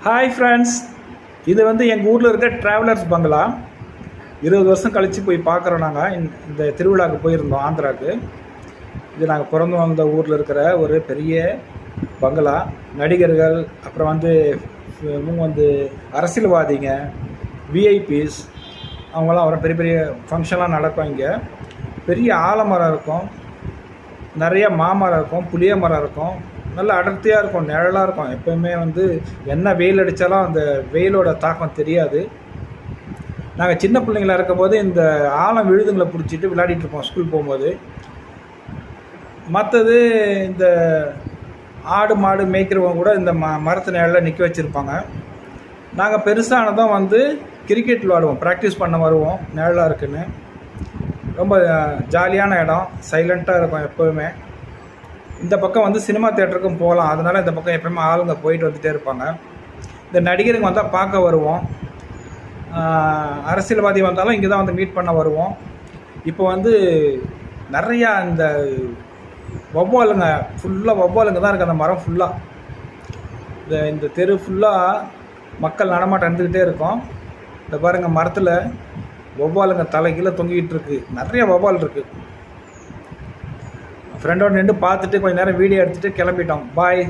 Hi friends, இது வந்து எங்கள் ஊரில் இருக்க ட்ராவலர்ஸ் பங்களா. 20 வருஷம் கழித்து போய் பார்க்குறோம். நாங்கள் இந்த திருவிழாவுக்கு போயிருந்தோம் ஆந்திராவுக்கு. இது நாங்கள் பிறந்து வந்த ஊரில் இருக்கிற ஒரு பெரிய பங்களா. நடிகர்கள், அப்புறம் வந்து அரசியல்வாதிங்க, விஐபிஸ், அவங்களாம் வர பெரிய பெரிய ஃபங்க்ஷன்லாம் நடக்கும். இங்கே பெரிய ஆலமரம் இருக்கும், நிறைய மாமரம் இருக்கும், புளிய மரம் இருக்கும், நல்ல அடர்த்தியாக இருக்கும், நிழலாக இருக்கும். எப்போயுமே என்ன வெயில் அடித்தாலும் அந்த வெயிலோட தாக்கம் தெரியாது. நாங்கள் சின்ன பிள்ளைங்களா இருக்கும்போது இந்த ஆலம் விழுதுங்களை பிடிச்சிட்டு விளையாடிட்டுருப்போம் ஸ்கூல் போகும்போது. மற்றது இந்த ஆடு மாடு மேய்க்கிறவங்க கூட இந்த மரத்து நிழலில் நிற்க வச்சுருப்பாங்க. நாங்கள் பெருசானதும் கிரிக்கெட் விளாடுவோம், ப்ராக்டிஸ் பண்ண வருவோம். நிழலாக இருக்குன்னு ரொம்ப ஜாலியான இடம், சைலண்ட்டாக இருக்கும் எப்போவுமே. இந்த பக்கம் சினிமா தேட்டருக்கும் போகலாம், அதனால் இந்த பக்கம் எப்போயுமே ஆளுங்க போயிட்டு வந்துகிட்டே இருப்பாங்க. இந்த நடிகருங்க வந்தால் பார்க்க வருவோம், அரசியல்வாதி வந்தாலும் இங்கே தான் மீட் பண்ண வருவோம். இப்போ நிறையா இந்த வௌவாலுங்க, ஃபுல்லாக வௌவாலுங்க தான் இருக்குது அந்த மரம் ஃபுல்லாக. இந்த தெரு ஃபுல்லாக மக்கள் நடமாட்டம் இருந்துக்கிட்டே இருக்கும். இந்த பாருங்கள், மரத்தில் வௌவாலுங்க தலை கீழே தொங்கிக்கிட்டு இருக்குது, நிறைய வௌவால் இருக்குது. ஃப்ரெண்டோடு நின்று பார்த்துட்டு கொஞ்சம் நேரம் வீடியோ எடுத்துகிட்டு கிளம்பிட்டோம். பாய்.